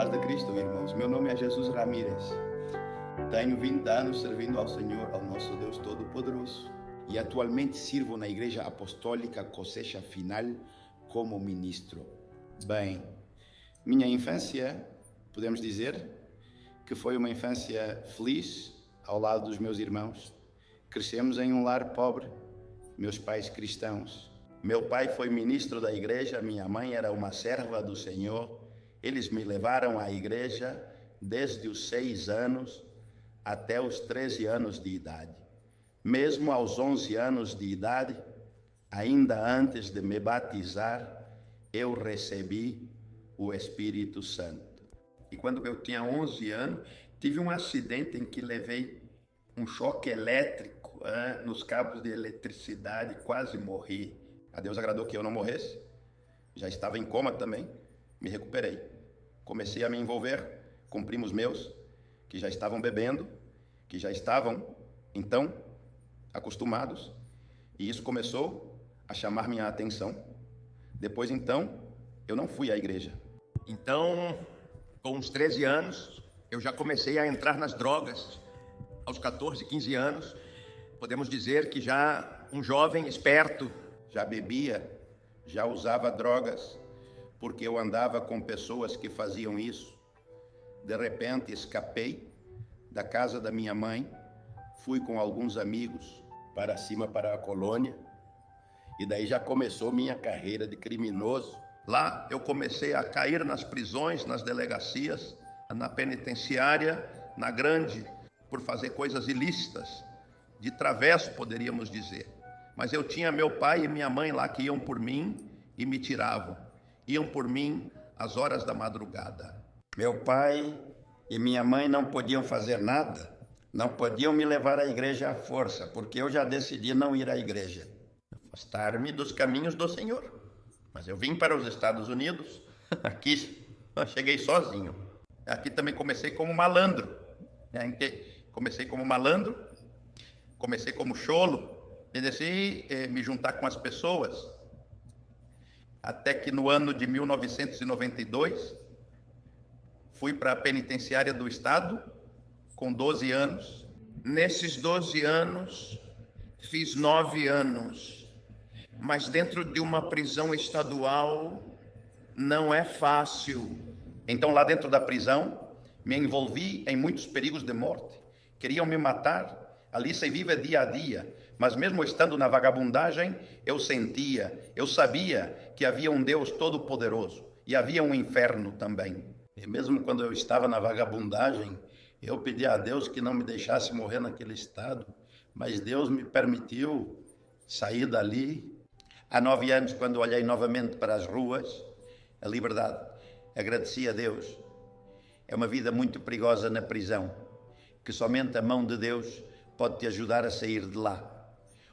paz de Cristo, irmãos. Meu nome é Jesus Ramírez. Tenho 20 anos servindo ao Senhor, ao nosso Deus Todo-Poderoso. E atualmente sirvo na Igreja Apostólica Cosecha Final como ministro. Bem, minha infância, podemos dizer que foi uma infância feliz ao lado dos meus irmãos. Crescemos em um lar pobre, meus pais cristãos. Meu pai foi ministro da igreja, minha mãe era uma serva do Senhor. Eles me levaram à igreja desde os 6 anos até os 13 anos de idade. Mesmo aos 11 anos de idade, ainda antes de me batizar, eu recebi o Espírito Santo. E quando eu tinha 11 anos, tive um acidente em que levei um choque elétrico nos cabos de eletricidade, quase morri. A Deus agradou que eu não morresse, já estava em coma também, me recuperei. Comecei a me envolver com primos meus, que já estavam bebendo, que já estavam, então, acostumados, e isso começou a chamar minha atenção. Depois, então, eu não fui à igreja. Então, com uns 13 anos, eu já comecei a entrar nas drogas. Aos 14, 15 anos, podemos dizer que já um jovem esperto. Já bebia, já usava drogas, porque eu andava com pessoas que faziam isso. De repente, escapei da casa da minha mãe, fui com alguns amigos para cima, para a colônia, e daí já começou minha carreira de criminoso. Lá eu comecei a cair nas prisões, nas delegacias, na penitenciária, na grande, por fazer coisas ilícitas, de travesso, poderíamos dizer. Mas eu tinha meu pai e minha mãe lá que iam por mim e me tiravam. Iam por mim às horas da madrugada. Meu pai e minha mãe não podiam fazer nada, não podiam me levar à igreja à força, porque eu já decidi não ir à igreja. Afastar-me dos caminhos do Senhor. Mas eu vim para os Estados Unidos, aqui eu cheguei sozinho. Aqui também comecei como malandro. Comecei como malandro, comecei como cholo, e decidi me juntar com as pessoas. Até que no ano de 1992, fui para a penitenciária do estado com 12 anos. Nesses 12 anos, fiz 9 anos. Mas dentro de uma prisão estadual não é fácil. Então lá dentro da prisão, me envolvi em muitos perigos de morte. Queriam me matar, ali se vive dia a dia. Mas mesmo estando na vagabundagem, eu sentia, eu sabia que havia um Deus todo-poderoso e havia um inferno também. E mesmo quando eu estava na vagabundagem, eu pedi a Deus que não me deixasse morrer naquele estado, mas Deus me permitiu sair dali. Há 9 anos, quando olhei novamente para as ruas, a liberdade, agradeci a Deus. É uma vida muito perigosa na prisão, que somente a mão de Deus pode te ajudar a sair de lá.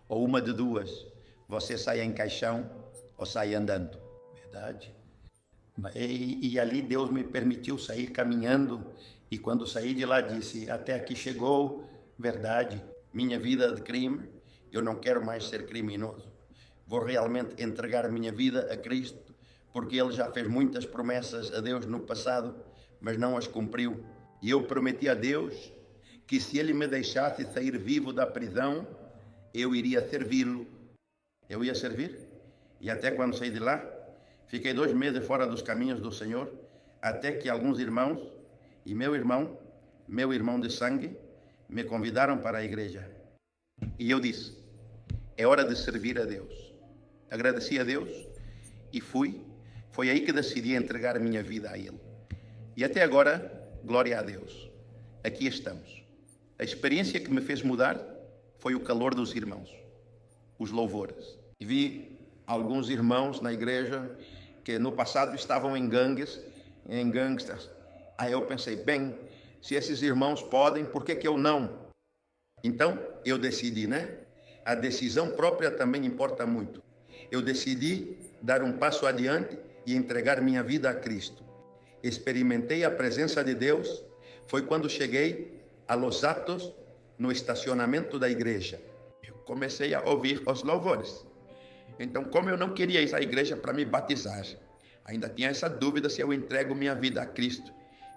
Ou uma de duas, você sai em caixão ou sai andando. Verdade? E ali Deus me permitiu sair caminhando, e quando saí de lá disse, até aqui chegou, verdade, minha vida de crime, eu não quero mais ser criminoso. Vou realmente entregar minha vida a Cristo, porque Ele já fez muitas promessas a Deus no passado, mas não as cumpriu. E eu prometi a Deus que se Ele me deixasse sair vivo da prisão, eu iria servi-lo. Eu ia servir. E até quando saí de lá, fiquei 2 meses fora dos caminhos do Senhor, até que alguns irmãos e meu irmão de sangue, me convidaram para a igreja. E eu disse, é hora de servir a Deus. Agradeci a Deus e fui. Foi aí que decidi entregar a minha vida a Ele. E até agora, glória a Deus. Aqui estamos. A experiência que me fez mudar foi o calor dos irmãos, os louvores. E vi alguns irmãos na igreja que no passado estavam em gangues, em gangsters. Aí eu pensei, bem, se esses irmãos podem, por que eu não? Então, eu decidi, A decisão própria também importa muito. Eu decidi dar um passo adiante e entregar minha vida a Cristo. Experimentei a presença de Deus, foi quando cheguei a Los Atos, no estacionamento da igreja. Eu comecei a ouvir os louvores. Então, como eu não queria ir à igreja para me batizar, ainda tinha essa dúvida se eu entrego minha vida a Cristo.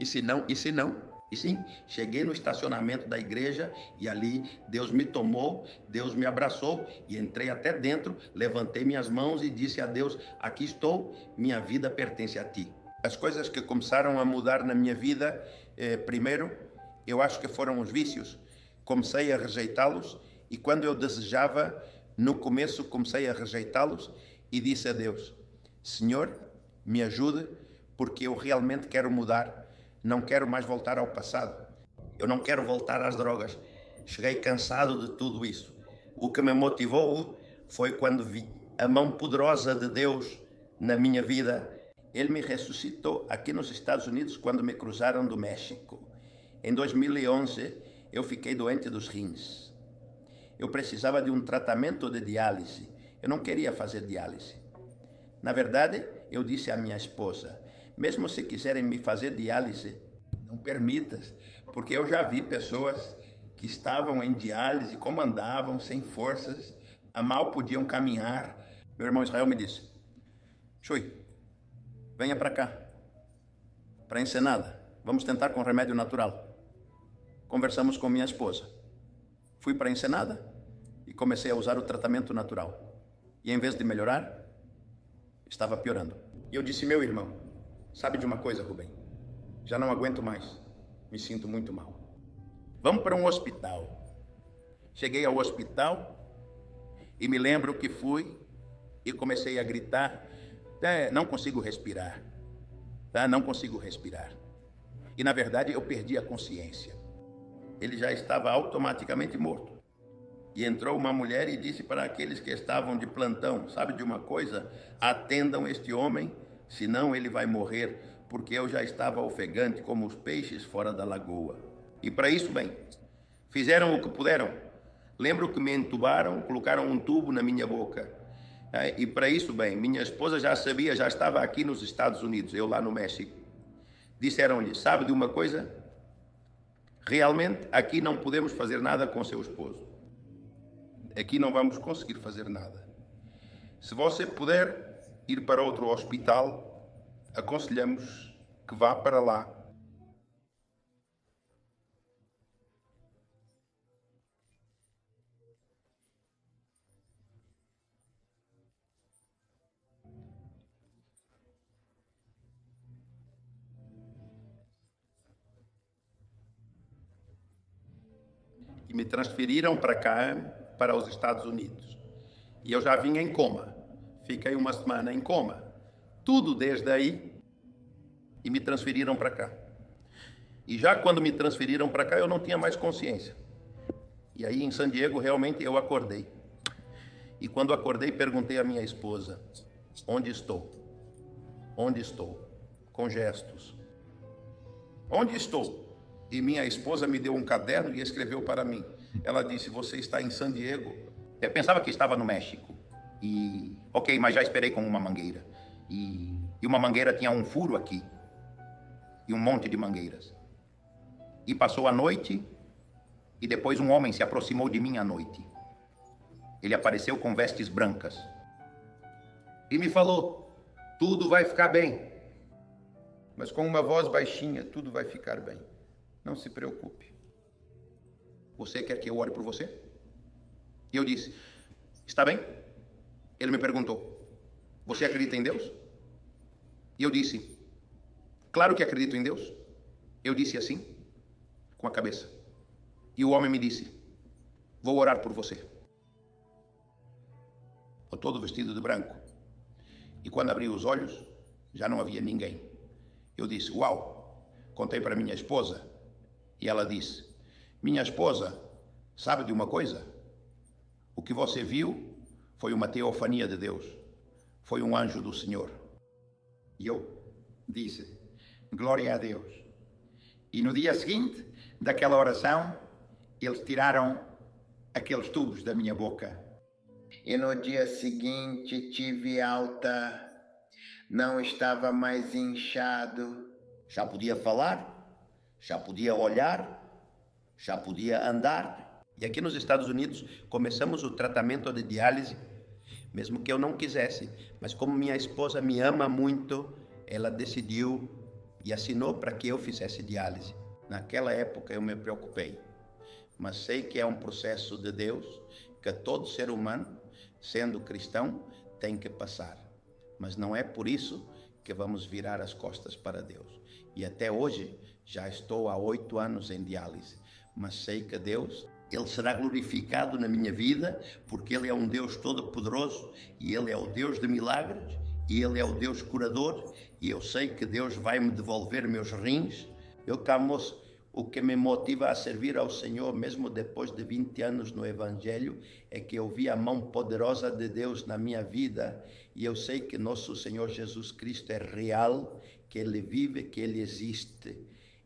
E se não? E se não? E sim, cheguei no estacionamento da igreja e ali Deus me tomou, Deus me abraçou e entrei até dentro, levantei minhas mãos e disse a Deus: aqui estou, minha vida pertence a ti. As coisas que começaram a mudar na minha vida, primeiro, eu acho que foram os vícios. Comecei a rejeitá-los e quando eu desejava, no começo comecei a rejeitá-los e disse a Deus: Senhor, me ajude porque eu realmente quero mudar. Não quero mais voltar ao passado. Eu não quero voltar às drogas. Cheguei cansado de tudo isso. O que me motivou foi quando vi a mão poderosa de Deus na minha vida. Ele me ressuscitou aqui nos Estados Unidos quando me cruzaram do México. Em 2011, eu fiquei doente dos rins. Eu precisava de um tratamento de diálise. Eu não queria fazer diálise. Na verdade, eu disse à minha esposa: mesmo se quiserem me fazer diálise, não permitas, porque eu já vi pessoas que estavam em diálise, como andavam, sem forças, a mal podiam caminhar. Meu irmão Israel me disse: Chui, venha para cá, para Ensenada, vamos tentar com remédio natural. Conversamos com minha esposa. Fui para Ensenada e comecei a usar o tratamento natural. E em vez de melhorar, estava piorando. E eu disse: meu irmão, sabe de uma coisa, Rubem? Já não aguento mais. Me sinto muito mal. Vamos para um hospital. Cheguei ao hospital e me lembro que fui e comecei a gritar: não consigo respirar. Não consigo respirar. E na verdade eu perdi a consciência. Ele já estava automaticamente morto. E entrou uma mulher e disse para aqueles que estavam de plantão: sabe de uma coisa? Atendam este homem, senão ele vai morrer, porque eu já estava ofegante como os peixes fora da lagoa. E para isso, bem, fizeram o que puderam. Lembro que me entubaram, colocaram um tubo na minha boca. E para isso, bem, minha esposa já sabia, já estava aqui nos Estados Unidos, eu lá no México. Disseram-lhe: sabe de uma coisa? Realmente, aqui não podemos fazer nada com seu esposo. Aqui não vamos conseguir fazer nada. Se você puder ir para outro hospital, aconselhamos que vá para lá. E me transferiram para cá, para os Estados Unidos. E eu já vinha em coma. Fiquei uma semana em coma. Tudo desde aí. E me transferiram para cá. E já quando me transferiram para cá, eu não tinha mais consciência. E aí em San Diego, realmente, eu acordei. E quando acordei, perguntei à minha esposa: onde estou? Onde estou? Com gestos. Onde estou? E minha esposa me deu um caderno e escreveu para mim. Ela disse: você está em San Diego. Eu pensava que estava no México. E, ok, mas já esperei com uma mangueira. E uma mangueira tinha um furo aqui. E um monte de mangueiras. E passou a noite. E depois um homem se aproximou de mim à noite. Ele apareceu com vestes brancas. E me falou: tudo vai ficar bem. Mas com uma voz baixinha: tudo vai ficar bem. Não se preocupe. Você quer que eu ore por você? E eu disse: está bem? Ele me perguntou: você acredita em Deus? E eu disse: claro que acredito em Deus. Eu disse assim, com a cabeça. E o homem me disse: vou orar por você. Eu todo vestido de branco. E quando abri os olhos, já não havia ninguém. Eu disse: uau! Contei para minha esposa. E ela disse: minha esposa, sabe de uma coisa? O que você viu foi uma teofania de Deus. Foi um anjo do Senhor. E eu disse: glória a Deus. E no dia seguinte daquela oração, eles tiraram aqueles tubos da minha boca. E no dia seguinte tive alta, não estava mais inchado. Já podia falar, já podia olhar, já podia andar. E aqui nos Estados Unidos começamos o tratamento de diálise, mesmo que eu não quisesse. Mas como minha esposa me ama muito, ela decidiu e assinou para que eu fizesse diálise. Naquela época eu me preocupei, mas sei que é um processo de Deus que todo ser humano, sendo cristão, tem que passar. Mas não é por isso que vamos virar as costas para Deus. E até hoje já estou há 8 anos em diálise, mas sei que Deus, Ele será glorificado na minha vida, porque Ele é um Deus todo-poderoso e Ele é o Deus de milagres e Ele é o Deus curador, e eu sei que Deus vai me devolver meus rins. Eu, moço, o que me motiva a servir ao Senhor, mesmo depois de 20 anos no Evangelho, é que eu vi a mão poderosa de Deus na minha vida, e eu sei que nosso Senhor Jesus Cristo é real, que Ele vive, que Ele existe.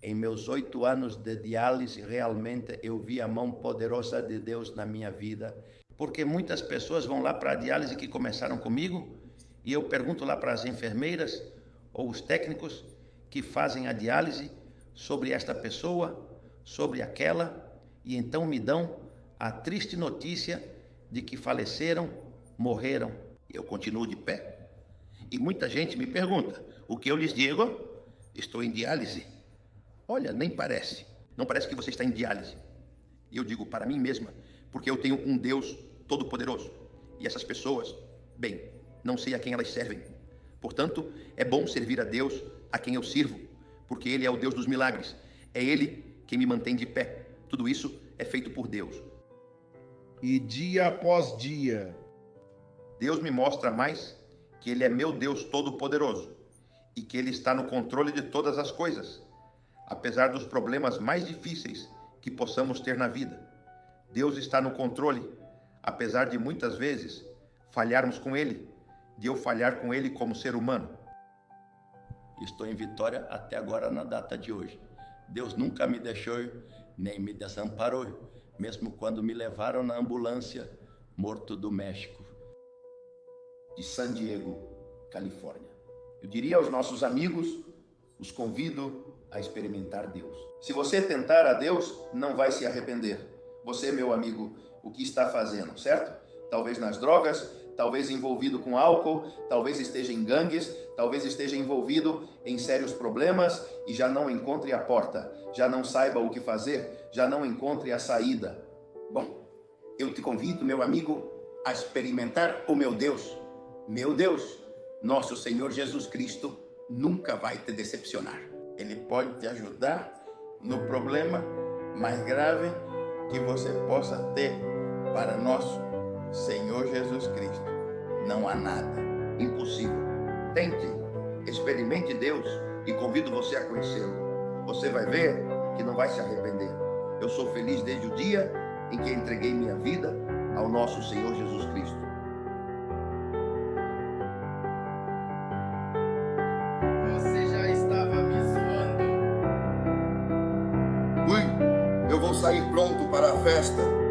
Em meus 8 anos de diálise, realmente eu vi a mão poderosa de Deus na minha vida, porque muitas pessoas vão lá para a diálise que começaram comigo, e eu pergunto lá para as enfermeiras ou os técnicos que fazem a diálise sobre esta pessoa, sobre aquela, e então me dão a triste notícia de que faleceram, morreram. Eu continuo de pé. E muita gente me pergunta, o que eu lhes digo? Estou em diálise. Olha, nem parece. Não parece que você está em diálise. E eu digo para mim mesma, porque eu tenho um Deus todo-poderoso. E essas pessoas, bem, não sei a quem elas servem. Portanto, é bom servir a Deus a quem eu sirvo, porque Ele é o Deus dos milagres. É Ele quem me mantém de pé. Tudo isso é feito por Deus. E dia após dia, Deus me mostra mais que Ele é meu Deus todo-poderoso e que Ele está no controle de todas as coisas, apesar dos problemas mais difíceis que possamos ter na vida. Deus está no controle, apesar de muitas vezes falharmos com Ele, de eu falhar com Ele como ser humano. Estou em vitória até agora na data de hoje. Deus nunca me deixou, nem me desamparou, mesmo quando me levaram na ambulância, morto do México, de San Diego, Califórnia. Eu diria aos nossos amigos, os convido a experimentar Deus. Se você tentar a Deus, não vai se arrepender. Você, meu amigo, o que está fazendo, certo? Talvez nas drogas, talvez envolvido com álcool, talvez esteja em gangues, talvez esteja envolvido em sérios problemas e já não encontre a porta, já não saiba o que fazer, já não encontre a saída. Bom, eu te convido, meu amigo, a experimentar o meu Deus. Meu Deus, nosso Senhor Jesus Cristo, nunca vai te decepcionar. Ele pode te ajudar no problema mais grave que você possa ter para nosso Senhor Jesus Cristo. Não há nada impossível. Tente, experimente Deus e convido você a conhecê-lo. Você vai ver que não vai se arrepender. Eu sou feliz desde o dia em que entreguei minha vida ao nosso Senhor Jesus Cristo. você já estava me zoando. Eu vou sair pronto para a festa.